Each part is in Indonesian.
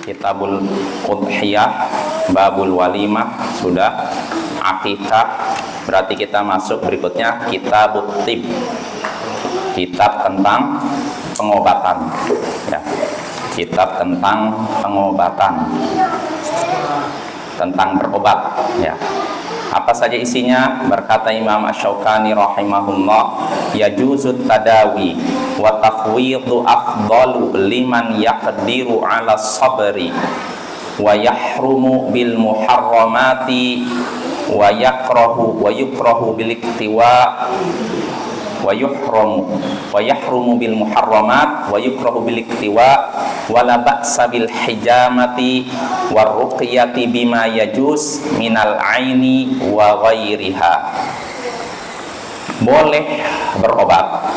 Kitabul Udhiyah, Babul Walimah sudah, Akikah. Berarti kita masuk berikutnya Kitabut Tib, kitab tentang pengobatan ya. Kitab tentang pengobatan, tentang berobat ya. Apa saja isinya? Berkata Imam Asy-Syaukani rahimahullah, yajuzut tadawi wa tafwidhu afdalu liman yaqdiru ala sabri wa yahrumu bil muharramati wa yukrahu bil iktiwa wa yahrumu bil muharramat wa yukrahu bil iktiwa wala ba'sa bil hijamati war ruqyati bima yajuz minal aini wa ghairiha. Boleh berobat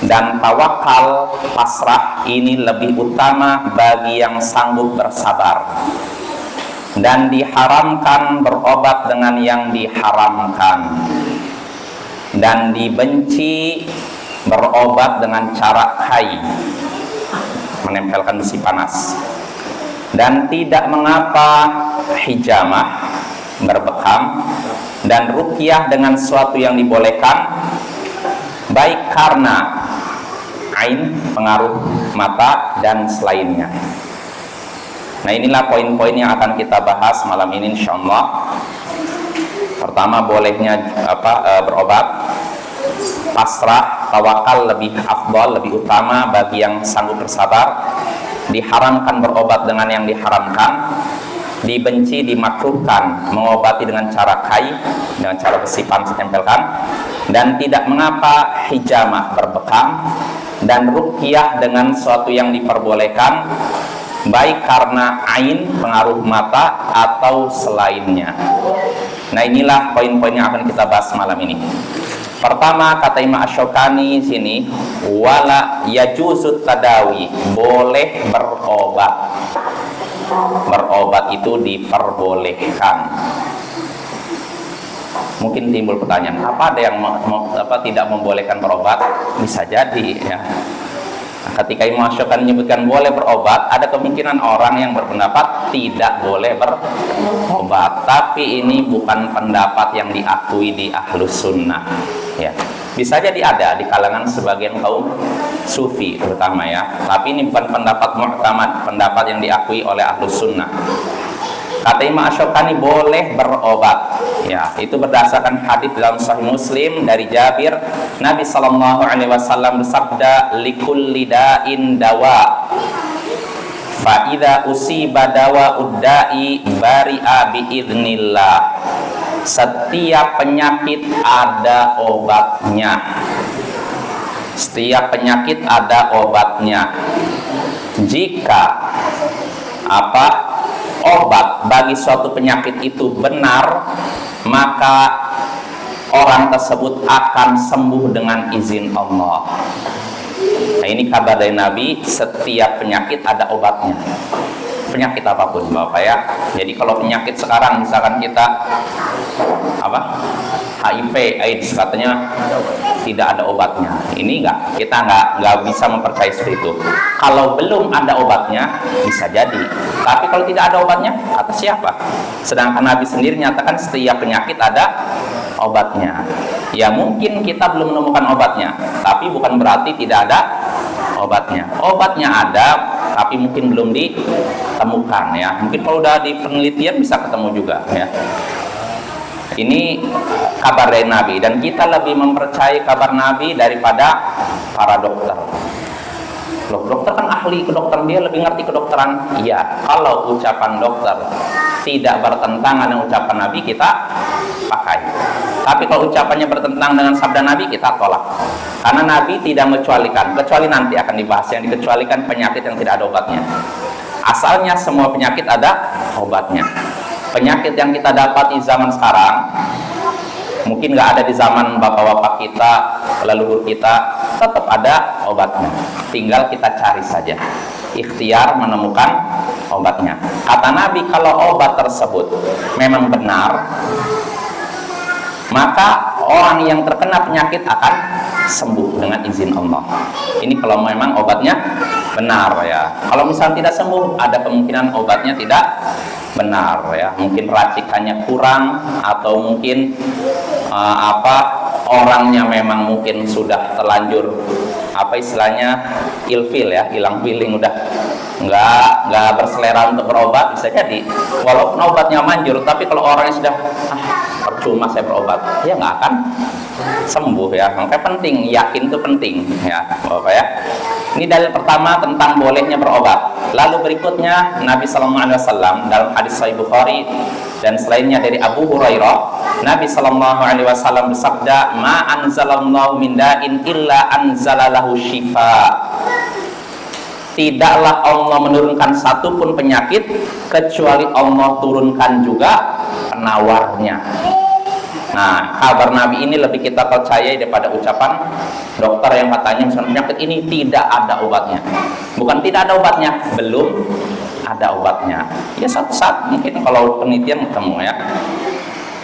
dan tawakal pasrah ini lebih utama bagi yang sanggup bersabar, dan diharamkan berobat dengan yang diharamkan, dan dibenci berobat dengan cara kai, menempelkan besi panas, dan tidak mengapa hijamah, berbekam, dan ruqyah dengan sesuatu yang dibolehkan, baik karena ain, pengaruh mata, dan selainnya. Nah, inilah poin-poin yang akan kita bahas malam ini insyaallah. Pertama, bolehnya berobat, pasrah, tawakal lebih afdal, lebih utama bagi yang sanggup bersabar, diharamkan berobat dengan yang diharamkan, dibenci, dimakruhkan mengobati dengan cara kai, dengan cara besi panas ditempelkan, dan tidak mengapa hijamah, berbekam, dan ruqyah dengan sesuatu yang diperbolehkan, baik karena ain, pengaruh mata, atau selainnya. Nah, inilah poin-poin yang akan kita bahas malam ini. Pertama, kata Imam Asy-Syaukani sini, wala yajuzut tadawi, boleh berobat. Berobat itu diperbolehkan. Mungkin timbul pertanyaan, apa ada yang tidak membolehkan berobat? Bisa jadi ya. Ketika Imam Asy-Syaukani menyebutkan boleh berobat, ada kemungkinan orang yang berpendapat tidak boleh berobat. Tapi ini bukan pendapat yang diakui di Ahlus Sunnah ya. Bisa jadi ada di kalangan sebagian kaum sufi terutama ya. Tapi ini bukan pendapat mu'tamad, pendapat yang diakui oleh Ahlus Sunnah. Kata Imam Asy-Syaukani boleh berobat ya, itu berdasarkan hadis dalam Sahih Muslim dari Jabir, Nabi sallallahu alaihi wasallam bersabda, likulli da'in dawa fa idza usiba dawa udda'i bari'a biidznillah. Setiap penyakit ada obatnya. Setiap penyakit ada obatnya. Jika obat bagi suatu penyakit itu benar, maka orang tersebut akan sembuh dengan izin Allah. Nah, ini kabar dari Nabi, setiap penyakit ada obatnya. Penyakit apapun Bapak ya. Jadi kalau penyakit sekarang misalkan kita HIV, AIDS, katanya tidak ada obatnya. Ini kita nggak bisa mempercayai seperti itu. Kalau belum ada obatnya, bisa jadi. Tapi kalau tidak ada obatnya, kata siapa? Sedangkan Nabi sendiri nyatakan setiap penyakit ada obatnya. Ya mungkin kita belum menemukan obatnya, tapi bukan berarti tidak ada obatnya. Obatnya ada, tapi mungkin belum ditemukan ya. Mungkin kalau udah di penelitian bisa ketemu juga ya. Ini kabar dari Nabi, dan kita lebih mempercayai kabar Nabi daripada para dokter. Loh, dokter kan ahli kedokteran, dia lebih ngerti kedokteran. Iya, kalau ucapan dokter tidak bertentangan dengan ucapan Nabi, kita pakai. Tapi kalau ucapannya bertentangan dengan sabda Nabi, kita tolak. Karena Nabi tidak mengecualikan, kecuali nanti akan dibahas yang dikecualikan penyakit yang tidak ada obatnya. Asalnya semua penyakit ada obatnya. Penyakit yang kita dapat di zaman sekarang mungkin nggak ada di zaman bapak-bapak kita, leluhur kita, tetap ada obatnya. Tinggal kita cari saja, ikhtiar menemukan obatnya. Kata Nabi, kalau obat tersebut memang benar, maka orang yang terkena penyakit akan sembuh dengan izin Allah. Ini kalau memang obatnya benar ya. Kalau misalnya tidak sembuh, ada kemungkinan obatnya tidak benar ya. Mungkin racikannya kurang, atau mungkin orangnya memang mungkin sudah terlanjur istilahnya ilfil ya, hilang feeling, udah nggak berselera untuk berobat. Bisa jadi walaupun obatnya manjur, tapi kalau orangnya sudah percuma saya berobat, ya nggak akan sembuh ya. Makanya penting, yakin itu penting ya Bapak ya. Ini dalil pertama tentang bolehnya berobat. Lalu berikutnya Nabi Sallallahu Alaihi Wasallam dalam hadis Sahih Bukhari dan selainnya dari Abu Hurairah, Nabi Sallallahu Alaihi Wasallam bersabda, ma anzalallahu min da'in illa anzalalahu syifa. Tidaklah Allah menurunkan satu pun penyakit kecuali Allah turunkan juga penawarnya. Nah, kabar Nabi ini lebih kita percaya daripada ucapan dokter yang katanya misalnya penyakit ini tidak ada obatnya. Bukan tidak ada obatnya, belum ada obatnya. Ya suatu saat mungkin kalau penelitian ketemu ya.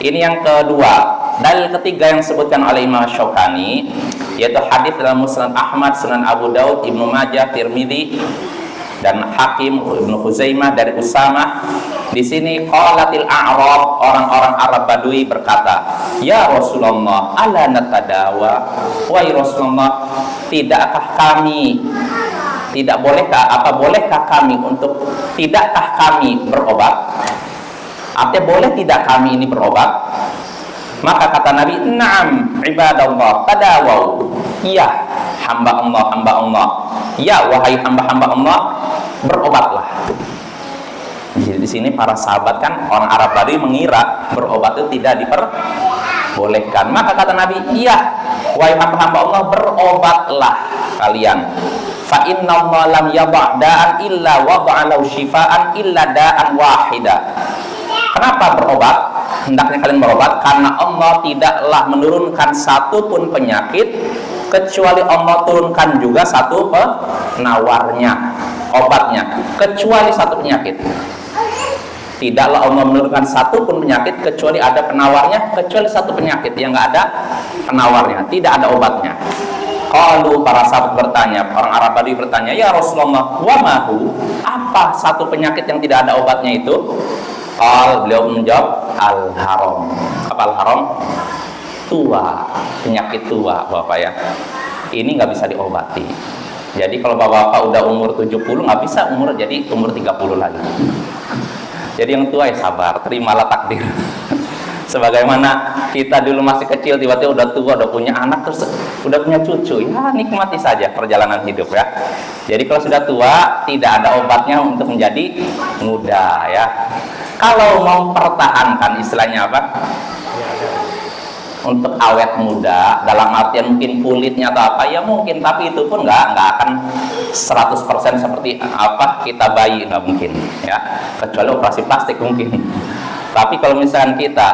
Ini yang kedua. Dalil ketiga yang disebutkan oleh Imam Syaukani, yaitu hadis dalam Musnad Ahmad, Sunan Abu Daud, Ibnu Majah, Tirmidzi dan Hakim, Ibnu Khuzaimah dari Usamah. Di sini qalatil a'rab, orang-orang Arab Badui berkata, ya Rasulullah, ala natadawa, wahai Rasulullah, tidakkah kami, bolehkah kami untuk, tidakkah kami berobat? Artinya boleh tidak kami ini berobat? Maka kata Nabi, na'am ibadallah tadawau. Ya hamba Allah, ya wahai hamba-hamba Allah, berobatlah. Jadi di sini para sahabat kan orang Arab tadi mengira berobat itu tidak diperbolehkan. Maka kata Nabi, iya wahai hamba-hamba Allah, berobatlah kalian. Fa inna Allah lam yadha' da'an illa wada'a lahu shifaan illa da'an wahida. Kenapa berobat? Hendaknya kalian berobat karena Allah tidaklah menurunkan satu pun penyakit kecuali Allah turunkan juga satu penawarnya, obatnya, kecuali satu penyakit. Tidaklah Allah menurunkan satu pun penyakit kecuali ada penawarnya, kecuali satu penyakit yang nggak ada penawarnya, tidak ada obatnya. Kalau para sahabat bertanya, orang Arab tadi bertanya, ya Rasulullah, wa mahu, apa satu penyakit yang tidak ada obatnya itu? Beliau menjawab, al-haram. Apa al-haram? Tua, penyakit tua Bapak ya. Ini nggak bisa diobati. Jadi kalau Bapak udah umur 70 nggak bisa jadi umur 30 lagi. Jadi yang tua ya sabar, terimalah takdir. Sebagaimana kita dulu masih kecil, tiba-tiba udah tua, udah punya anak, terus udah punya cucu, ya nikmati saja perjalanan hidup ya. Jadi kalau sudah tua, tidak ada obatnya untuk menjadi muda ya. Kalau mau pertahankan istilahnya apa? Untuk awet muda, dalam artian mungkin kulitnya atau apa, ya mungkin, tapi itu pun nggak akan 100% seperti apa kita bayi, nggak mungkin ya, kecuali operasi plastik mungkin. Tapi kalau misalkan kita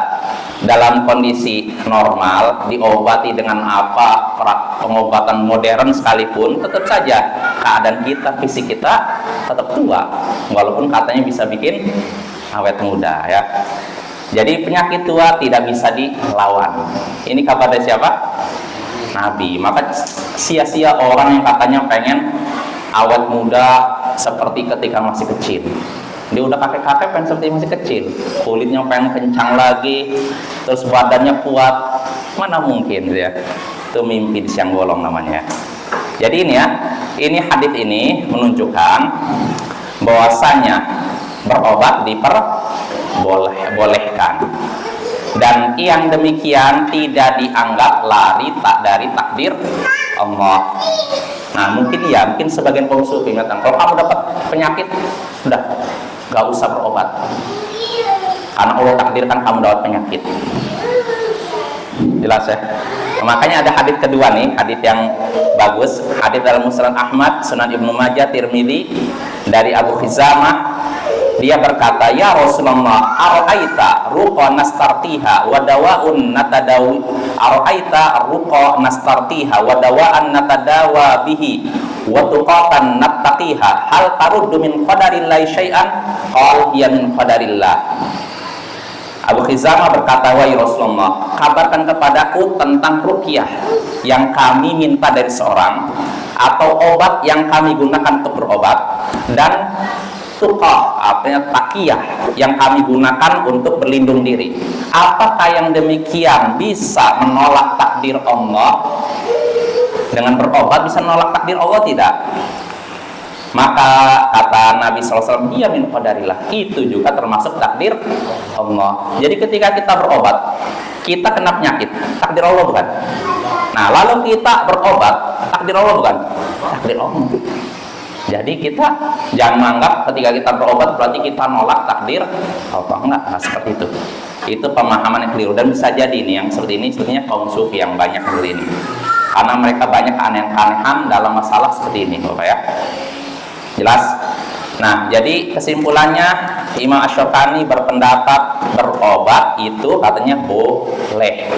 dalam kondisi normal diobati dengan apa, pengobatan modern sekalipun, tetap saja keadaan kita, fisik kita tetap tua, walaupun katanya bisa bikin awet muda ya. Jadi penyakit tua tidak bisa dilawan. Ini kabar dari siapa? Nabi. Maka sia-sia orang yang katanya pengen awet muda seperti ketika masih kecil. Dia udah kakek-kakek pengen seperti masih kecil, kulitnya pengen kencang lagi, terus badannya kuat, mana mungkin ya. Itu mimpi di siang bolong namanya. Jadi ini ya, ini hadis ini menunjukkan bahwasanya berobat diperbolehkan, dan yang demikian tidak dianggap lari dari takdir Allah. Nah mungkin sebagian kaum sufi mengatakan, kalau kamu dapat penyakit sudah gak usah berobat karena Allah takdirkan kamu dapat penyakit. Jelas ya. Makanya ada hadis kedua nih, hadis yang bagus, hadis dalam Musnad Ahmad, Sunan Ibnu Majah, Tirmidzi dari Abu Khizamah. Dia berkata, ya Rasulullah, ara'aita ruqa nastartiha wa dawa'un natadawi, ara'aita ruqa nastartiha wa dawa'an natadawa bihi wa tuqatan nattaqiha, hal taruddu min qadarillahi syai'an? Qala ya min qadarillah. Abu Khizamah berkata, wahai Rasulullah, kabarkan kepadaku tentang ruqyah yang kami minta dari seorang, atau obat yang kami gunakan untuk berobat, dan tuqah, artinya takiyah, yang kami gunakan untuk berlindung diri. Apakah yang demikian bisa menolak takdir Allah? Dengan berobat bisa menolak takdir Allah? Tidak. Maka kata Nabi SAW, iya min qadarillah, itu juga termasuk takdir Allah. Jadi ketika kita berobat, kita kena penyakit, takdir Allah bukan? Nah, lalu kita berobat, takdir Allah bukan? Takdir Allah. Jadi kita jangan menganggap ketika kita berobat berarti kita nolak takdir Allah. Enggak seperti itu. Itu pemahaman yang keliru, dan bisa jadi ini yang seperti ini sebetulnya kaum sufi yang banyak seperti ini. Karena mereka banyak keanehan dalam masalah seperti ini, Bapak ya. Jelas? Nah, jadi kesimpulannya Imam Asy-Syaukani berpendapat berobat itu katanya boleh.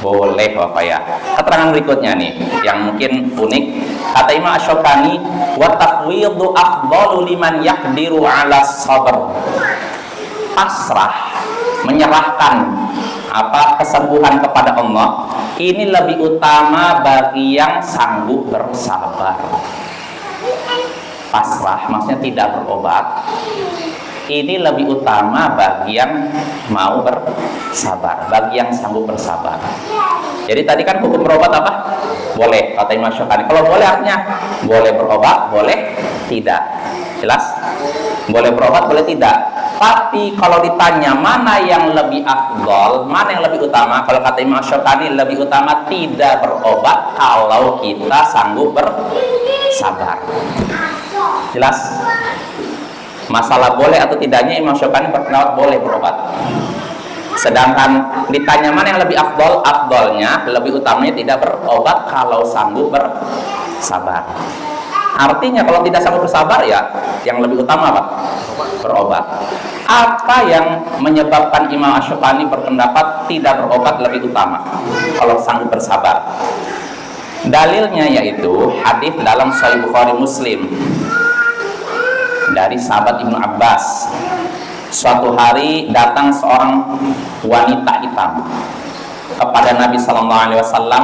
Boleh, Bapak ya. Keterangan berikutnya nih yang mungkin unik. Kata Imam Asy-Syaukani, wa tafwidhu afdalu liman yaqdiru 'ala sabr. Pasrah, menyerahkan kesembuhan kepada Allah ini lebih utama bagi yang sanggup bersabar. Pasrah maksudnya tidak berobat ini lebih utama bagi yang mau bersabar, bagi yang sanggup bersabar. Jadi tadi kan hukum berobat apa? Boleh, kata Imam Syaukani. Kalau boleh artinya boleh berobat, boleh tidak. Jelas? Boleh berobat, boleh tidak. Tapi kalau ditanya mana yang lebih afdol, mana yang lebih utama, kalau kata Imam Syaukani lebih utama tidak berobat kalau kita sanggup bersabar. Jelas? Masalah boleh atau tidaknya Imam Syaukani berpendapat boleh berobat. Sedangkan ditanya mana yang lebih afdol, afdolnya lebih utamanya tidak berobat kalau sanggup bersabar. Artinya kalau tidak sanggup bersabar ya yang lebih utama apa? Berobat. Apa yang menyebabkan Imam Asy-Syaukani berpendapat tidak berobat lebih utama kalau sanggup bersabar? Dalilnya yaitu hadis dalam Sahih Bukhari Muslim dari sahabat Ibnu Abbas. Suatu hari datang seorang wanita hitam kepada Nabi SAW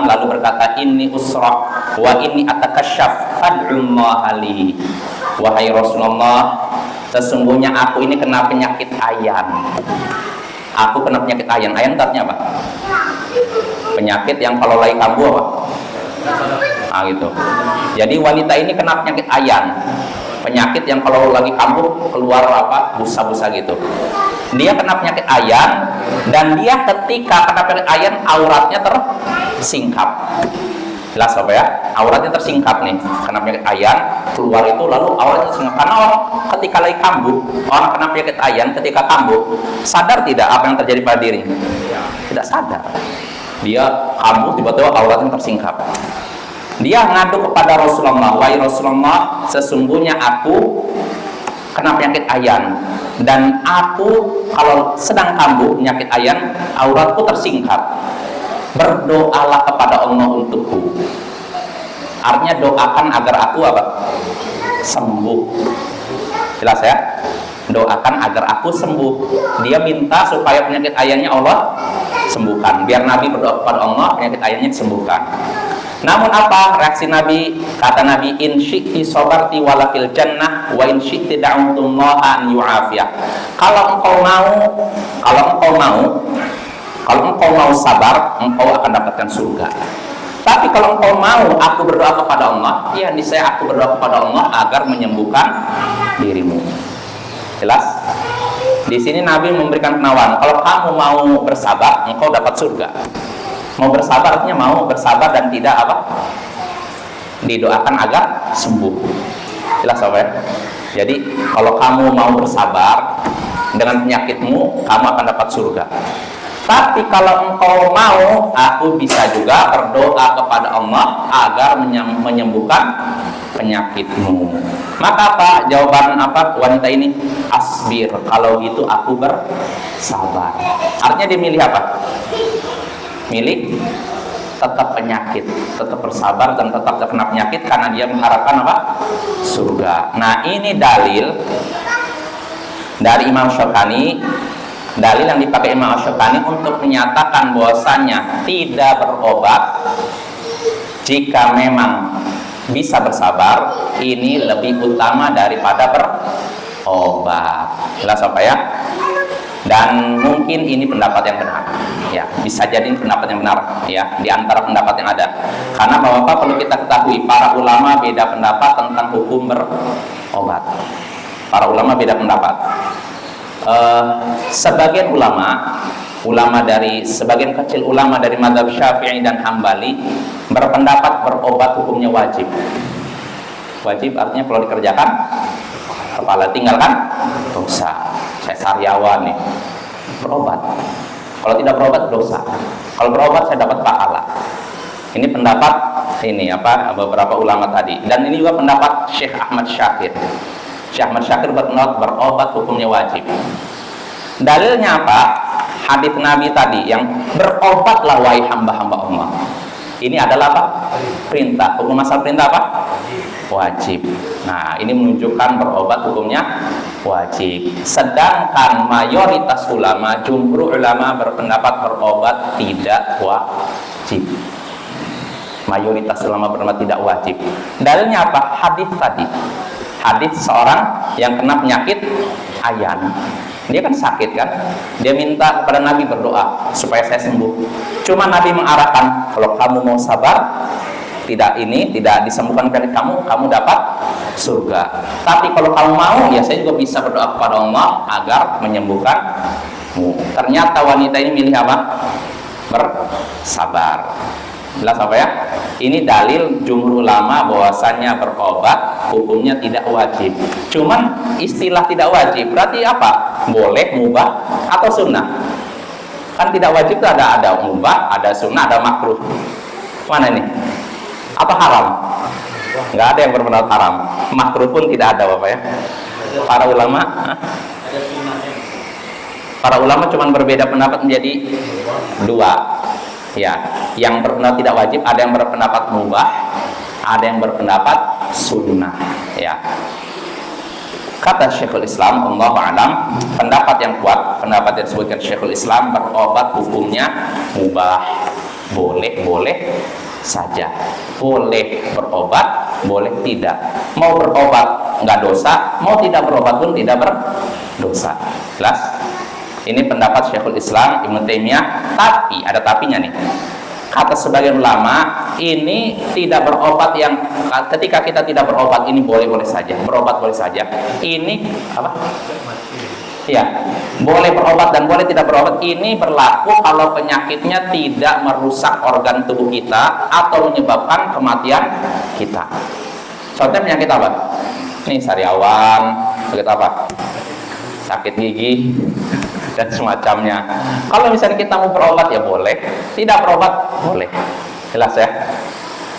lalu berkata, inni usra wa inni atakasyaf fad'ullaha li. Wahai Rasulullah, sesungguhnya aku ini kena penyakit ayan. Aku kena penyakit ayan. Ayan artinya apa? Penyakit yang kalau lagi kambuh apa? Gitu. Jadi wanita ini kena penyakit ayan. Penyakit yang kalau lagi kambuh keluar busa-busa gitu. Dia kena penyakit ayan, dan dia ketika kena penyakit ayan auratnya tersingkap. Jelas apa ya? Auratnya tersingkap nih, kena penyakit ayan, keluar itu lalu auratnya tersingkap. Karena orang ketika lagi kambuh, orang kena penyakit ayan ketika kambuh, sadar tidak apa yang terjadi pada dirinya? Tidak sadar. Dia kambuh tiba-tiba auratnya tersingkap. Dia ngadu kepada Rasulullah, wahai Rasulullah, sesungguhnya aku kena penyakit ayan, dan aku kalau sedang kambuh penyakit ayan, auratku tersingkap. Berdoalah kepada Allah untukku. Artinya doakan agar aku sembuh. Jelas ya? Doakan agar aku sembuh. Dia minta supaya penyakit ayannya Allah sembuhkan. Biar Nabi berdoa kepada Allah, penyakit ayannya disembuhkan. Namun apa reaksi Nabi? Kata Nabi, in syi'ti sabarti walakil jannah wa in syi'ti da'utullaha an yu'afiyah. Kalau engkau mau sabar, engkau akan dapatkan surga. Tapi kalau engkau mau aku berdoa kepada Allah, ya niscaya aku berdoa kepada Allah agar menyembuhkan dirimu. Jelas? Di sini Nabi memberikan penawaran, kalau kamu mau bersabar, engkau dapat surga. Mau bersabar artinya mau bersabar dan tidak didoakan agar sembuh. Jelas apa ya? Jadi kalau kamu mau bersabar dengan penyakitmu, kamu akan dapat surga. Tapi kalau engkau mau, aku bisa juga berdoa kepada Allah agar menyembuhkan penyakitmu. Maka apa? Jawaban wanita ini? Asbir. Kalau gitu aku bersabar. Artinya dia milih apa? Milih tetap penyakit, tetap bersabar dan tetap terkena penyakit karena dia mengharapkan surga. Nah, ini dalil dari Imam Syaukani Dalil yang dipakai Imam Asy-Syaukani untuk menyatakan bahwasanya tidak berobat jika memang bisa bersabar, ini lebih utama daripada berobat. Jelas apa ya? Dan mungkin ini pendapat yang benar, ya, bisa jadi pendapat yang benar, ya, di antara pendapat yang ada. Karena Bapak perlu kita ketahui, para ulama beda pendapat tentang hukum berobat. Para ulama beda pendapat. Sebagian sebagian kecil ulama dari mazhab Syafi'i dan Hambali berpendapat berobat hukumnya wajib. Wajib artinya kalau dikerjakan kepala, tinggalkan dosa. Saya sariawan nih, berobat. Kalau tidak berobat dosa. Kalau berobat saya dapat pahala. Ini pendapat beberapa ulama tadi. Dan ini juga pendapat Syekh Ahmad Syakir. Syekh Ahmad Syakir berpendapat berobat hukumnya wajib. Dalilnya apa? Hadis Nabi tadi yang berobatlah wahai hamba-hamba Allah. Ini adalah apa? Perintah. Hukum asal perintah apa? Wajib. Nah, ini menunjukkan berobat hukumnya wajib. Sedangkan mayoritas ulama, jumhur ulama berpendapat berobat tidak wajib. Mayoritas ulama berpendapat tidak wajib. Dalilnya apa? Hadis tadi. Hadis seorang yang kena penyakit ayan. Dia kan sakit kan? Dia minta kepada Nabi berdoa supaya saya sembuh. Cuma Nabi mengarahkan, kalau kamu mau sabar, tidak disembuhkan penyakit kamu dapat surga. Tapi kalau kamu mau, ya saya juga bisa berdoa kepada Allah agar menyembuhkanmu. Ternyata wanita ini milih apa? Bersabar. Jelas apa ya? Ini dalil jumhur ulama bahwasannya berobat hukumnya tidak wajib. Cuman istilah tidak wajib berarti apa? Boleh, mubah, atau sunnah? Kan tidak wajib itu ada mubah, ada sunnah, ada makruh. Mana ini? Apa haram? Nggak ada yang berpendapat haram. Makruh pun tidak ada, Bapak ya. Para ulama, cuma berbeda pendapat menjadi dua. Ya, yang berpendapat tidak wajib, ada yang berpendapat mubah, ada yang berpendapat sunnah. Ya. Kata Syekhul Islam, Allahu a'lam, pendapat yang kuat, pendapat yang disebutkan Syekhul Islam, berobat hukumnya mubah, boleh saja, boleh berobat, boleh tidak. Mau berobat nggak dosa, mau tidak berobat pun tidak berdosa. Jelas? Ini pendapat Syekhul Islam Ibnu Taimiyah. Tapi ada tapinya nih. Kata sebagian ulama, ini tidak berobat yang ketika kita tidak berobat ini boleh-boleh saja, berobat boleh saja. Ini apa? Ya, boleh berobat dan boleh tidak berobat. Ini berlaku kalau penyakitnya tidak merusak organ tubuh kita atau menyebabkan kematian kita. Contohnya penyakit apa? Ini sariawan, penyakit apa? Sakit gigi dan semacamnya. Kalau misalnya kita mau berobat ya boleh, tidak berobat boleh. Jelas ya?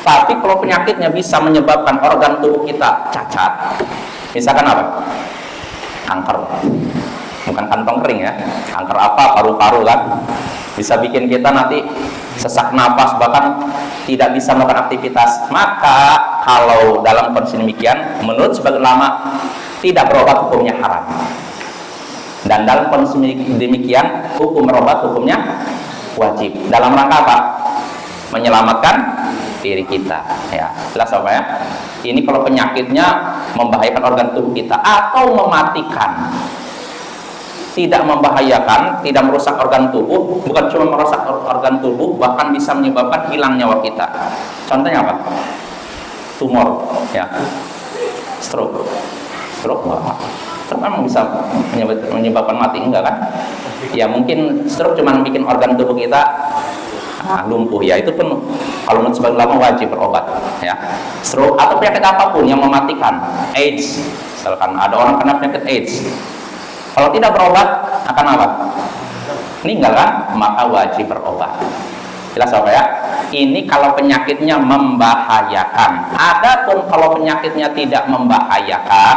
Tapi kalau penyakitnya bisa menyebabkan organ tubuh kita cacat, misalkan apa? Kanker. Bukan kantong kering ya. Kanker apa? Paru-paru kan. Bisa bikin kita nanti sesak napas, bahkan tidak bisa melakukan aktivitas. Maka kalau dalam kondisi demikian, menurut sebagian ulama, tidak berobat hukumnya haram. Dan dalam kondisi demikian, hukum berobat hukumnya wajib. Dalam rangka apa? Menyelamatkan diri kita. Ya, jelas apa ya? Ini kalau penyakitnya membahayakan organ tubuh kita atau mematikan. Tidak membahayakan, tidak merusak organ tubuh, bukan cuma merusak organ tubuh, bahkan bisa menyebabkan hilang nyawa kita. Contohnya apa? Tumor, ya. Stroke enggak. Stroke memang bisa menyebabkan mati, enggak kan? Ya mungkin stroke cuma bikin organ tubuh kita lumpuh, ya itu pun kalau menurut sebagian ulama wajib berobat, ya. Stroke atau penyakit apapun yang mematikan, AIDS, misalkan ada orang kena penyakit AIDS, kalau tidak berobat akan apa? Meninggal kan? Maka wajib berobat. Jelas apa ya? Ini kalau penyakitnya membahayakan. Adapun kalau penyakitnya tidak membahayakan,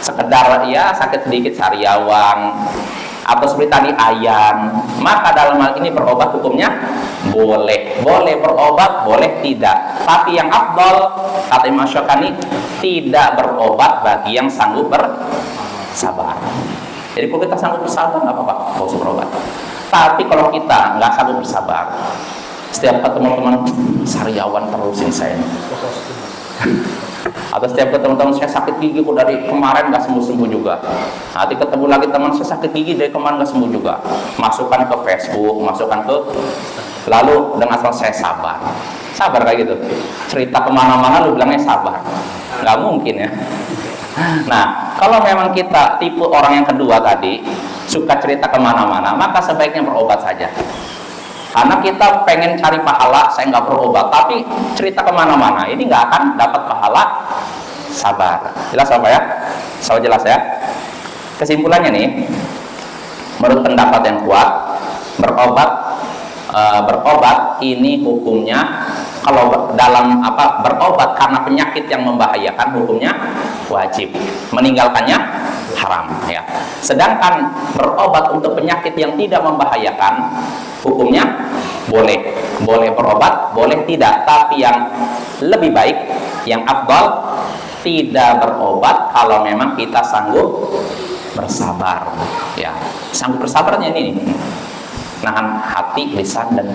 sekedar ya sakit sedikit sariawan atau seperti tadi ayan, maka dalam hal ini berobat hukumnya boleh berobat, boleh tidak. Tapi yang afdal kata Imam Syaukani, tidak berobat bagi yang sanggup bersabar. Jadi kalau kita sanggup bersabar nggak apa-apa, nggak usah berobat. Tapi kalau kita nggak sanggup bersabar, setiap ketemu teman sariawan terusin saya, atau setiap ketemu teman saya sakit gigi kok dari kemarin nggak sembuh-sembuh juga, nanti ketemu lagi teman saya sakit gigi dari kemarin nggak sembuh juga, masukkan ke Facebook, masukkan ke, lalu dengan asal saya sabar kayak gitu, cerita kemana-mana lu bilangnya sabar, nggak mungkin ya. Nah, kalau memang kita tipe orang yang kedua tadi, suka cerita kemana-mana, maka sebaiknya berobat saja. Karena kita pengen cari pahala, saya nggak berobat, tapi cerita kemana-mana, ini nggak akan dapat pahala. Sabar. Jelas apa ya? So jelas ya. Kesimpulannya nih, menurut pendapat yang kuat, berobat ini hukumnya, kalau dalam berobat karena penyakit yang membahayakan, hukumnya wajib, meninggalkannya haram ya. Sedangkan berobat untuk penyakit yang tidak membahayakan, hukumnya boleh berobat, boleh tidak, tapi yang lebih baik, yang afdal, tidak berobat kalau memang kita sanggup bersabar ya. Sanggup bersabarnya ini nahan hati, lisan, dan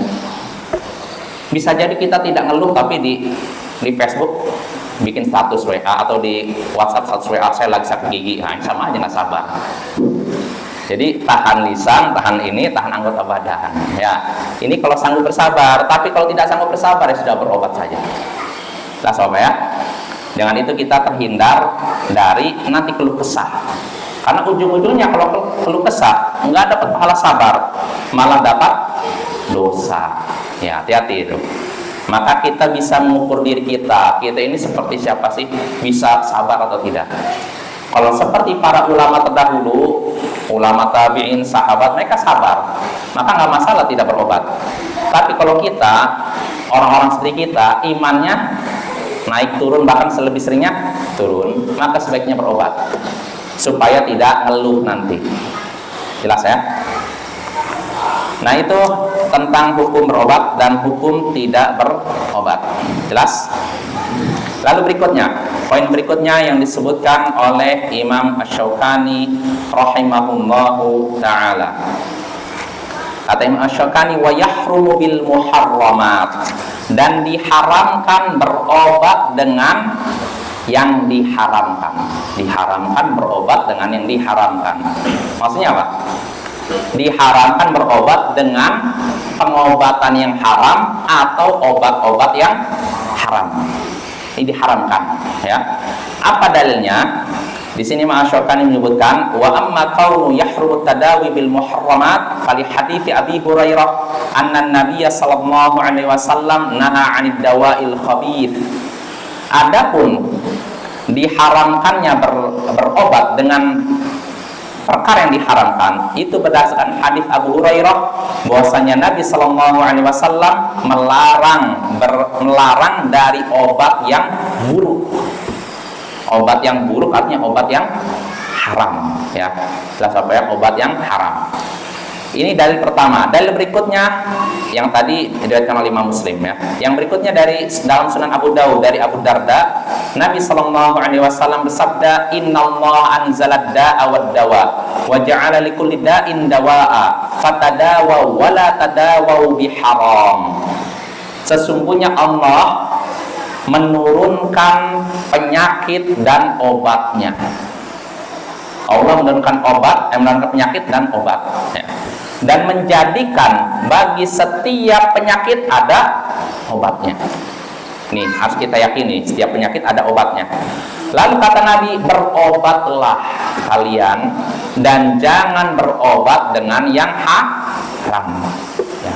bisa jadi kita tidak ngeluh, tapi di Facebook bikin status WA atau di WhatsApp status WA saya lagi sakit gigi, nah, sama aja nggak sabar. Jadi tahan lisan, tahan ini, tahan anggota badan ya. Ini kalau sanggup bersabar, tapi kalau tidak sanggup bersabar ya sudah berobat saja. Nah sobat ya, dengan itu kita terhindar dari nanti keluh kesah. Karena ujung-ujungnya kalau keluh kesah nggak dapat pahala sabar, malah dapat dosa. Ya, hati-hati itu. Maka kita bisa mengukur diri kita ini seperti siapa sih, bisa sabar atau tidak. Kalau seperti para ulama terdahulu, ulama tabi'in, sahabat, mereka sabar, maka nggak masalah tidak berobat. Tapi kalau kita, orang-orang seperti kita, imannya naik turun, bahkan lebih seringnya turun, maka sebaiknya berobat supaya tidak ngeluh nanti. Jelas ya? Nah itu tentang hukum berobat dan hukum tidak berobat. Jelas? Lalu berikutnya, poin berikutnya yang disebutkan oleh Imam Asy-Syaukani rahimahullahu ta'ala. Kata Imam Asy-Syaukani, wa yahrumu bil muharramat, dan diharamkan berobat dengan yang diharamkan. Diharamkan berobat dengan yang diharamkan. Maksudnya apa? Diharamkan berobat dengan pengobatan yang haram atau obat-obat yang haram. Ini diharamkan ya. Apa dalilnya? Di sini Ma'asyokani menyebutkan wa amma kaunu yahrumu tadawi bil muharramat fali hadithi Abi Hurairah anna Nabiyya sallallahu alaihi wasallam naha 'anid dawa'il khabith. Adapun diharamkannya berobat dengan perkara yang diharamkan itu berdasarkan hadis Abu Hurairah bahwasanya Nabi Sallallahu Alaihi Wasallam melarang dari obat yang buruk. Obat yang buruk artinya obat yang haram ya. Jelas apa ya, obat yang haram. Ini dalil pertama. Dalil berikutnya yang tadi diriwayatkan oleh Imam Muslim ya. Yang berikutnya dari dalam Sunan Abu Dawud dari Abu Darda, Nabi sallallahu alaihi wasallam bersabda, "Innallaha anzalad da'a wad dawa wa ja'ala likulli da'in dawa'a fatadawaw wa la tadawaw biharam." Sesungguhnya Allah menurunkan penyakit dan obatnya. Allah menurunkan obat, menurunkan penyakit dan obat ya. Dan menjadikan bagi setiap penyakit ada obatnya. Nih harus kita yakini, setiap penyakit ada obatnya. Lalu kata Nabi, berobatlah kalian dan jangan berobat dengan yang haram ya.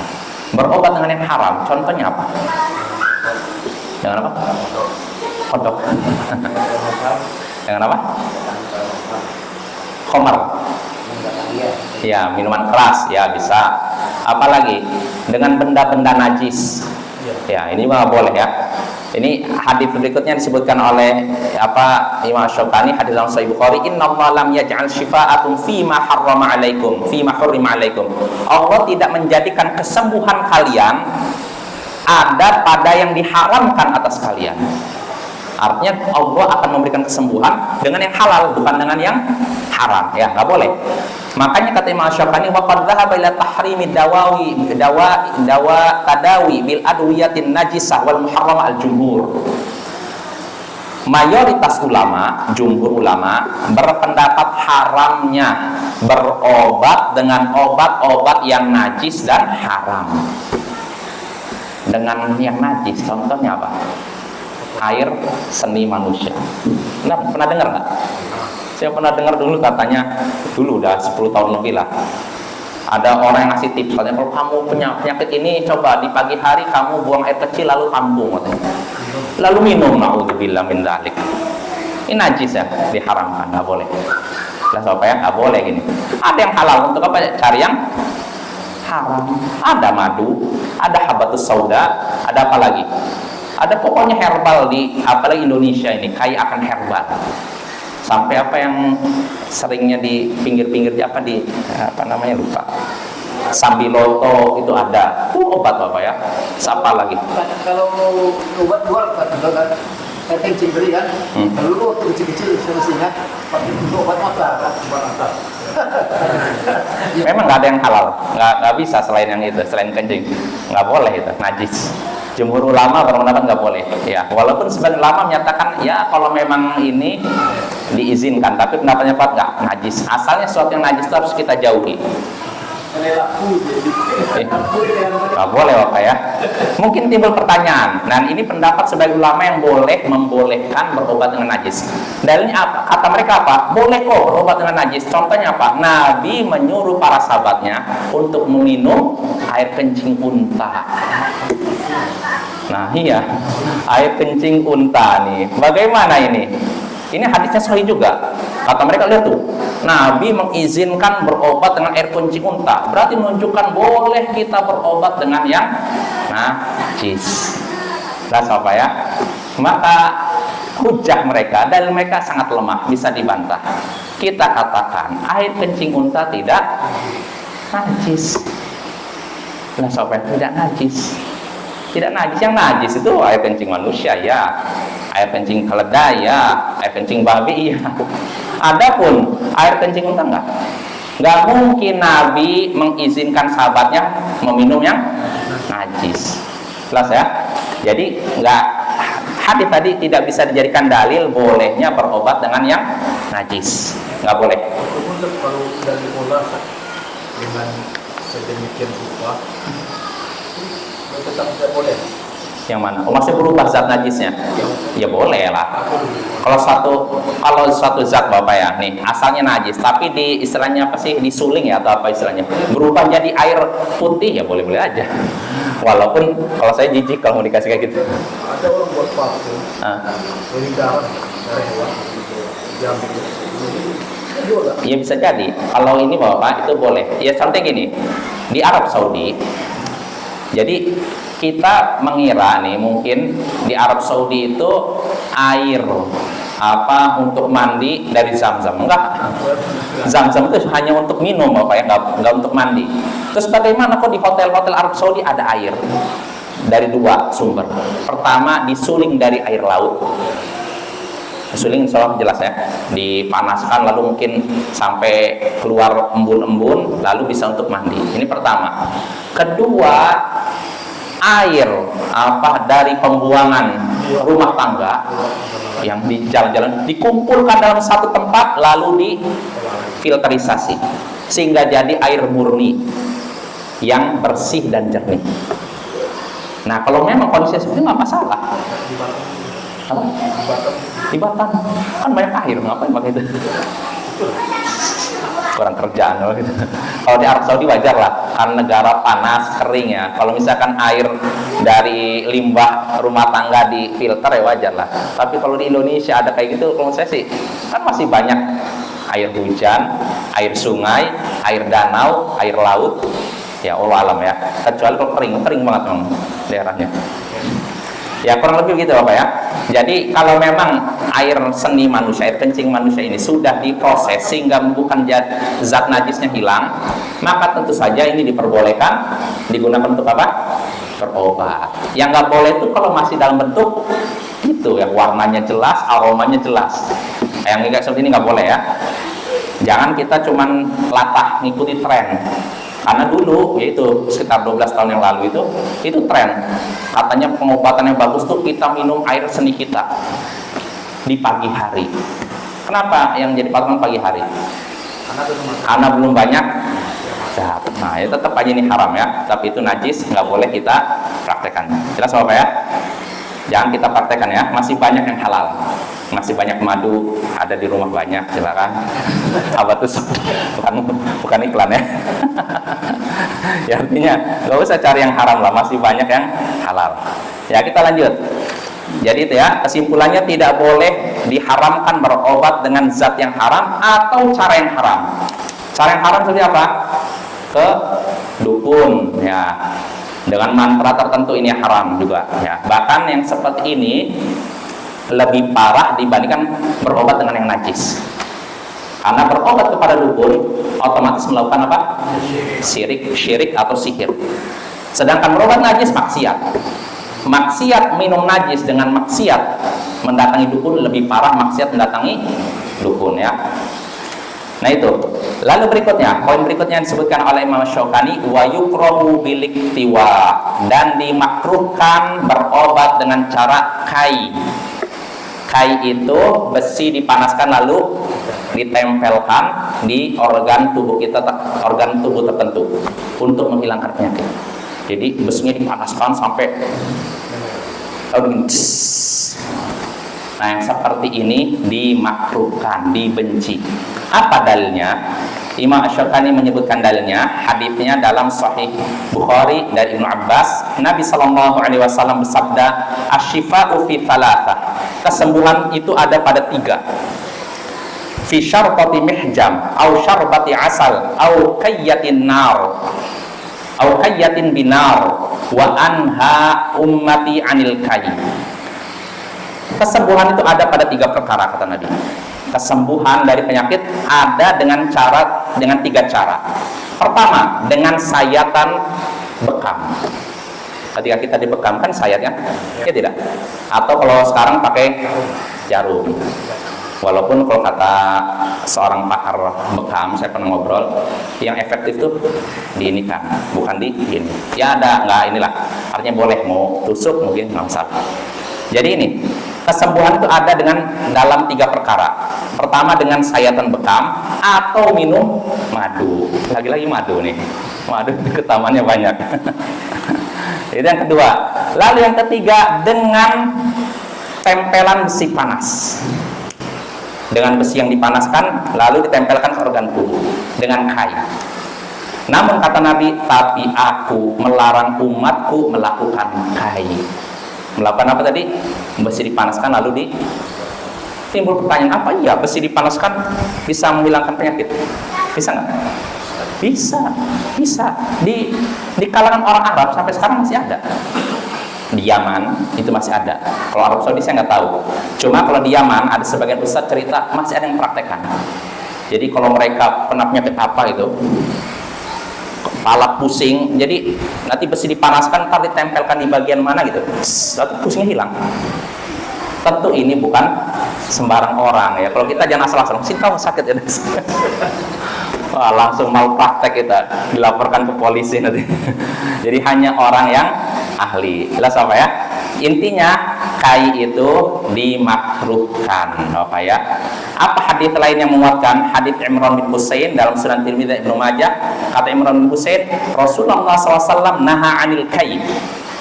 Berobat dengan yang haram, contohnya apa? Dengan apa? Kodok. Dengan apa? Khamar. Ya, minuman keras ya bisa. Apalagi dengan benda-benda najis. Ya, ini mah boleh ya. Ini hadis berikutnya disebutkan oleh Imam Syaukani, hadis dalam Sahih Bukhari, innallaha lam yaj'al syifa'akum fima harrama 'alaikum, fima hurrima 'alaikum. Allah tidak menjadikan kesembuhan kalian ada pada yang diharamkan atas kalian. Artinya Allah akan memberikan kesembuhan dengan yang halal, bukan dengan yang haram. Ya, nggak boleh. Makanya kata Imam Syafi'i, wa qad dhahaba ila tahrimi tadawi bil adwiyatin najisah wal muharram al jumhur. Mayoritas ulama, jumhur ulama berpendapat haramnya berobat dengan obat-obat yang najis dan haram. Dengan yang najis, contohnya apa? Air seni manusia. Pernah dengar nggak? Saya pernah dengar dulu, katanya dulu udah 10 tahun lebih lah, ada orang yang ngasih tips, katanya kalau kamu punya penyakit ini, coba di pagi hari kamu buang air kecil lalu tampung, katanya. Lalu minum, naudzubillah min dzalik. Ini najis ya, diharamkan, nggak boleh. Lah apa ya, nggak boleh gini. Ada yang halal, untuk apa? Cari yang haram. Ada madu, ada habatus sauda, ada apa lagi? Ada pokoknya herbal di, apalagi Indonesia ini kaya akan herbal. Sampai apa yang seringnya di pinggir-pinggir apa namanya, lupa. Sambiloto itu ada. Itu obat apa ya? Siapa lagi? Kalau obat luar kan kencing beri kan. Dulu waktu kecil-kecil saya masih ingat pakai obat mata. Memang nggak ada yang halal, nggak bisa selain yang itu, selain kencing, nggak boleh itu, najis. Jumhur ulama berpendapat nggak boleh. Ya, walaupun sebagian ulama menyatakan ya kalau memang ini diizinkan, tapi pendapatnya nggak najis. Asalnya sesuatu yang najis itu harus kita jauhi. Nggak boleh Bapak ya. Mungkin timbul pertanyaan. Nah, ini pendapat sebagai ulama yang membolehkan berobat dengan najis. Dalilnya apa? Kata mereka apa? Boleh kok berobat dengan najis. Contohnya apa? Nabi menyuruh para sahabatnya untuk meminum air kencing unta. Nah iya, air kencing unta nih. Bagaimana ini? Ini hadisnya sahih juga. Kata mereka, lihat tuh, Nabi mengizinkan berobat dengan air kencing unta. Berarti menunjukkan boleh kita berobat dengan yang najis. Jelas apa ya? Maka hujah mereka, dalil mereka sangat lemah, bisa dibantah. Kita katakan air kencing unta tidak najis. Jelas apa ya? Tidak najis. Tidak najis. Yang najis itu air kencing manusia ya, air kencing keledai ya, air kencing babi ya. Adapun air kencing unta nggak mungkin Nabi mengizinkan sahabatnya meminum yang najis. Jelas ya. Jadi hadis tadi tidak bisa dijadikan dalil bolehnya berobat dengan yang najis. Nggak boleh. Kalau sudah diolah dengan sedemikian rupa, tetap tidak boleh. Yang mana? Oh, maksudnya berubah zat najisnya? Ya boleh lah. Kalau satu zat Bapak ya, nih asalnya najis, tapi di istilahnya apa sih? Disuling ya atau apa istilahnya? Berubah jadi air putih ya boleh-boleh aja. Walaupun kalau saya jijik kalau mau dikasih kayak gitu. Ada orang buat parfum, dari darah hewan, diambil. Iya bisa jadi. Kalau ini Bapak itu boleh. Ya contohnya gini, di Arab Saudi. Jadi kita mengira nih mungkin di Arab Saudi itu air apa untuk mandi dari Zam-Zam. Enggak. Zam-Zam itu hanya untuk minum Bapak ya, enggak untuk mandi. Terus bagaimana kok di hotel-hotel Arab Saudi ada air? Dari dua sumber. Pertama disuling dari air laut. Suling insya Allah jelas ya, dipanaskan lalu mungkin sampai keluar embun-embun lalu bisa untuk mandi. Ini pertama. Kedua, air apa dari pembuangan rumah tangga yang di jalan-jalan dikumpulkan dalam satu tempat lalu difilterisasi sehingga jadi air murni yang bersih dan jernih. Nah kalau memang kondisi seperti itu nggak masalah. Apa? Di Batam kan banyak air, ngapain pakai itu? Kurang kerjaan gitu. Kalau di Arab Saudi wajar lah, kan negara panas kering ya. Kalau misalkan air dari limbah rumah tangga difilter ya wajar lah. Tapi kalau di Indonesia ada kayak gitu, kalau saya sih kan masih banyak air hujan, air sungai, air danau, air laut. Ya Allah alam ya. Kecuali kalau kering banget memang daerahnya. Ya kurang lebih gitu Bapak ya. Jadi kalau memang air seni manusia, air kencing manusia ini sudah diproses sehingga bukan zat najisnya hilang, maka tentu saja ini diperbolehkan digunakan untuk apa? Berobat. Yang nggak boleh itu kalau masih dalam bentuk Itu ya, warnanya jelas, aromanya jelas. Yang kayak seperti ini nggak boleh ya. Jangan kita cuman latah ngikuti tren. Karena dulu, yaitu sekitar 12 tahun yang lalu itu tren. Katanya pengobatan yang bagus tuh kita minum air seni kita di pagi hari. Kenapa yang jadi patokan pagi hari? Karena belum banyak zat. Nah, ya tetap aja ini haram ya. Tapi itu najis, nggak boleh kita praktekkan. Jelas Bapak ya? Jangan kita praktekkan ya. Masih banyak yang halal. Masih banyak madu ada di rumah banyak, silakan. Apa tuh? Bukan iklan ya. Ya artinya nggak usah cari yang haram lah, masih banyak yang halal. Ya kita lanjut. Jadi itu ya, kesimpulannya tidak boleh diharamkan berobat dengan zat yang haram atau cara yang haram. Cara yang haram seperti apa? Ke dukun ya. Dengan mantra tertentu ini haram juga ya. Bahkan yang seperti ini lebih parah dibandingkan berobat dengan yang najis. Karena berobat kepada dukun otomatis melakukan apa? Syirik atau sihir. Sedangkan berobat najis maksiat. Maksiat minum najis dengan maksiat mendatangi dukun lebih parah maksiat mendatangi dukun ya. Nah itu. Lalu berikutnya, poin berikutnya yang disebutkan oleh Imam Syaukani, wa yukrahu biliktiwa, dan dimakruhkan berobat dengan cara kai. Kai itu besi dipanaskan lalu ditempelkan di organ tubuh kita, organ tubuh tertentu untuk menghilangkan penyakit. Jadi besinya dipanaskan sampai nah yang seperti ini dimakruhkan, dibenci. Apa dalilnya? Imam Asy-Syaukani menyebutkan dalilnya, hadisnya dalam Sahih Bukhari dari Ibnu Abbas. Nabi SAW bersabda, "Asy-syifa'u fi thalathah." Kesembuhan itu ada pada 3. Fi syarbati mihjam, au syarbati asal, au kayyatin nar, au kayyatin binar, wa anha ummati anil kayy. Kesembuhan itu ada pada 3 perkara kata Nabi. Kesembuhan dari penyakit ada dengan 3 cara. Pertama, dengan sayatan bekam. Ketika kita dibekam kan sayat kan? Ya tidak. Atau kalau sekarang pakai jarum. Walaupun kalau kata seorang pakar bekam, saya pernah ngobrol, yang efektif tuh di ini kan, bukan di ini. Ya ada, nggak inilah. Artinya boleh mau tusuk mungkin nggak masalah. Jadi ini kesembuhan itu ada dengan dalam 3 perkara. Pertama dengan sayatan bekam atau minum madu. Lagi-lagi madu nih. Madu ke tamannya banyak. Itu yang kedua. Lalu yang ketiga dengan tempelan besi panas. Dengan besi yang dipanaskan lalu ditempelkan ke organ tubuh dengan kai. Namun kata Nabi, tapi aku melarang umatku melakukan kai. Melakukan apa tadi? Besi dipanaskan lalu timbul pertanyaan, apa iya besi dipanaskan bisa menghilangkan penyakit? Bisa nggak? Bisa. Di kalangan orang Arab sampai sekarang masih ada. Di Yaman itu masih ada. Kalau Arab Saudi saya nggak tahu. Cuma kalau di Yaman ada sebagian ustadz cerita masih ada yang praktekkan. Jadi kalau mereka pernah penyakit apa itu, kepala pusing, jadi nanti besi dipanaskan, ntar ditempelkan di bagian mana gitu, lalu pusingnya hilang. Tentu ini bukan sembarang orang ya. Kalau kita jangan asal-asal, sih tahu sakit ya. Wah, langsung mau praktek kita dilaporkan ke polisi nanti. Jadi hanya orang yang ahli. Jelas apa ya? Intinya kai itu dimakruhkan, apa ya? Apa hadis lain yang menguatkan? Hadis Imran bin Husain dalam Sunan Tirmidzi Ibnu Majah. Kata Imran bin Husain, Rasulullah SAW naha anil kai.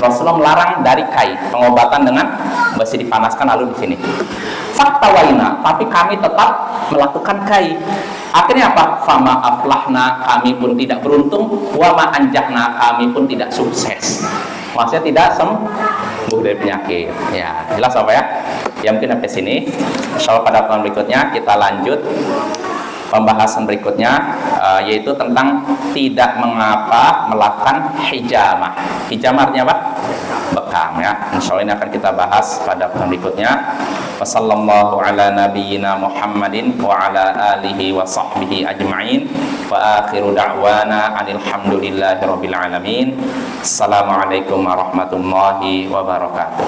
Rasulullah melarang dari kai, pengobatan dengan besi dipanaskan lalu di sini. Faktawaina, tapi kami tetap melakukan kai. Akhirnya apa? Fama aflahna, kami pun tidak beruntung, wa ma anjahna, kami pun tidak sukses. Maksudnya tidak sembuh dari penyakit. Ya, jelas apa ya? Ya mungkin sampai sini. Insyaallah pada pertemuan berikutnya kita lanjut pembahasan berikutnya, yaitu tentang tidak mengapa melakukan hijamah. Hijamah artinya apa? Bekam ya. Insyaallah ini akan kita bahas pada pertemuan berikutnya. Wassallallahu ala nabiyyina Muhammadin wa ala alihi wa sahbihi ajma'in. Wa akhiru da'wana alhamdulillahi rabbil alamin. Assalamualaikum warahmatullahi wabarakatuh.